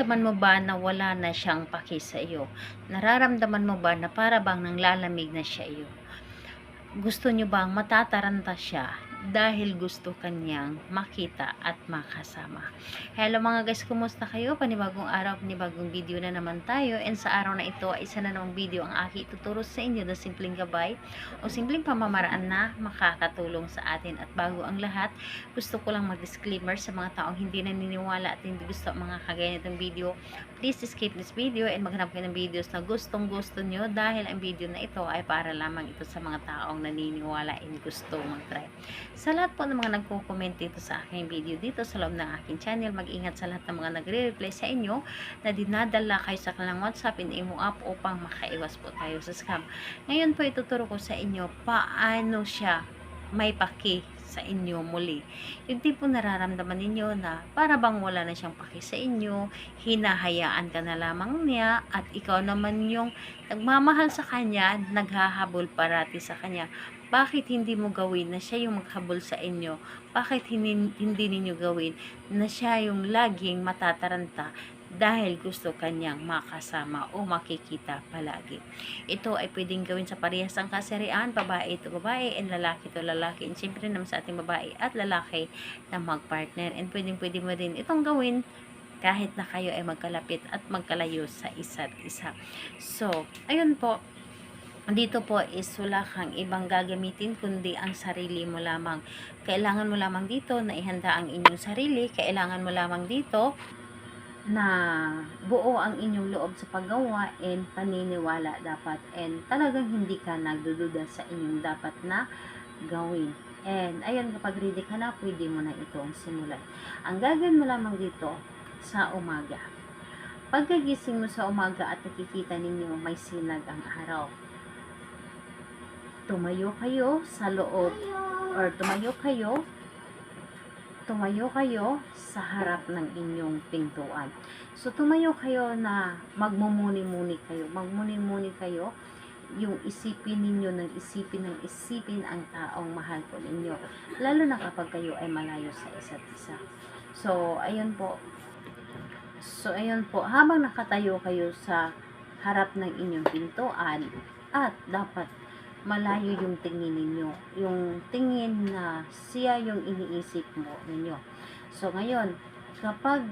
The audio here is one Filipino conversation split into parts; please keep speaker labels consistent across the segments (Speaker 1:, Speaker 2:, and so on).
Speaker 1: Nararamdaman mo ba na wala na siyang paki sa iyo? Nararamdaman mo ba na para bang nanglalamig na siya iyo? Gusto niyo bang matataranta siya dahil gusto kanyang makita at makasama? Hello mga guys, kumusta kayo? Panibagong araw, panibagong video na naman tayo. And sa araw na ito ay isa na namang video ang aking ituturo sa inyo na simpleng gabay o simpleng pamamaraan na makakatulong sa atin. At bago ang lahat, gusto ko lang mag-disclaimer sa mga taong hindi naniniwala at hindi gusto ang mga kagaya nitong video. Please skip this video and maghanap kayo ng videos na gustong gusto nyo dahil ang video na ito ay para lamang ito sa mga taong naniniwala and gusto mag-try. Sa lahat po ng mga nagko-comment dito sa aking video dito sa loob ng aking channel, mag-ingat sa lahat ng mga nagre-reply sa inyo na dinadala kayo sa kanilang WhatsApp and Imo app upang makaiwas po tayo sa scam. Ngayon po ituturo ko sa inyo paano siya may paki sa inyo muli. Yung tipo nararamdaman ninyo na para bang wala na siyang paki sa inyo, hinahayaan ka na lamang niya at ikaw naman yung nagmamahal sa kanya, naghahabol parati sa kanya. Bakit hindi mo gawin na siya yung maghabol sa inyo? Bakit hindi ninyo gawin na siya yung laging matataranta dahil gusto kanyang makasama o makikita palagi? Ito ay pwedeng gawin sa parehas ang kasarian, babae ito babae and lalaki ito lalaki. And syempre naman sa ating babae at lalaki na magpartner. And pwede mo din itong gawin kahit na kayo ay magkalapit at magkalayo sa isa't isa. So, ayun po. Dito po is wala kang ibang gagamitin kundi ang sarili mo lamang. Kailangan mo lamang dito na ihanda ang inyong sarili. Kailangan mo lamang dito na buo ang inyong loob sa paggawa and paniniwala dapat. And talagang hindi ka nagdududa sa inyong dapat na gawin. And ayun, kapag ready ka na, pwede mo na itong simulan. Ang gagawin mo lamang dito sa umaga. Pagkagising mo sa umaga at nakikita ninyo may sinag ang araw, tumayo kayo sa loob or tumayo kayo sa harap ng inyong pintuan. So, tumayo kayo na magmumuni-muni kayo, yung isipin ninyo ng isipin ang taong mahal po ninyo, lalo na kapag kayo ay malayo sa isa't isa. So, ayun po, habang nakatayo kayo sa harap ng inyong pintuan at dapat malayo yung tingin ninyo, yung tingin na siya yung iniisip mo ninyo. So ngayon, kapag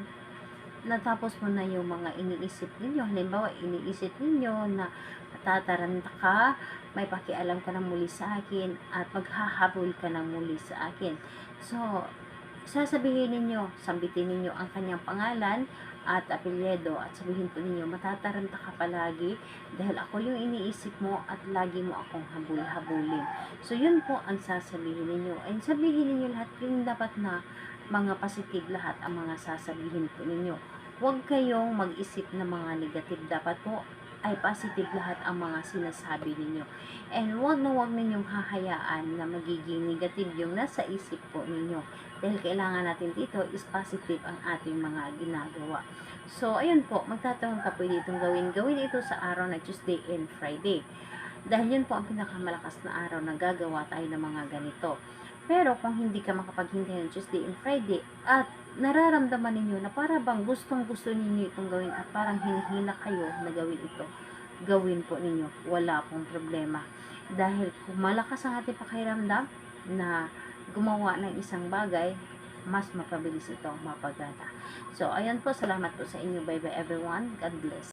Speaker 1: natapos mo na yung mga iniisip ninyo, halimbawa iniisip ninyo na tataranta ka, may pakialam ka na muli sa akin at maghahabol ka na muli sa akin. So sasabihin ninyo, sambitin ninyo ang kanyang pangalan at apelyido at sabihin po ninyo, matataranta ka palagi dahil ako yung iniisip mo at lagi mo akong habol-habulin. So yun po ang sasabihin ninyo. And sabihin ninyo lahat yung dapat na mga positive lahat ang mga sasabihin po ninyo. Huwag kayong mag-isip na mga negative. Dapat po ay positive lahat ang mga sinasabi ninyo. And huwag ninyong hahayaan na magiging negative yung nasa isip po ninyo. Dahil kailangan natin dito is positive ang ating mga ginagawa. So, ayun po, magtatanong ka pwede itong gawin. Gawin ito sa araw na Tuesday and Friday. Dahil yun po ang pinakamalakas na araw na gagawa tayo ng mga ganito. Pero kung hindi ka makapaghintay ng Tuesday and Friday at nararamdaman ninyo na para bang gustong-gusto ninyo itong gawin at parang hinihina kayo na gawin ito, gawin po ninyo. Wala pong problema. Dahil kung malakas ang ating pakiramdam na gumawa ng isang bagay, mas mapabilis ito mapagana. So, ayan po. Salamat po sa inyo. Bye-bye everyone. God bless.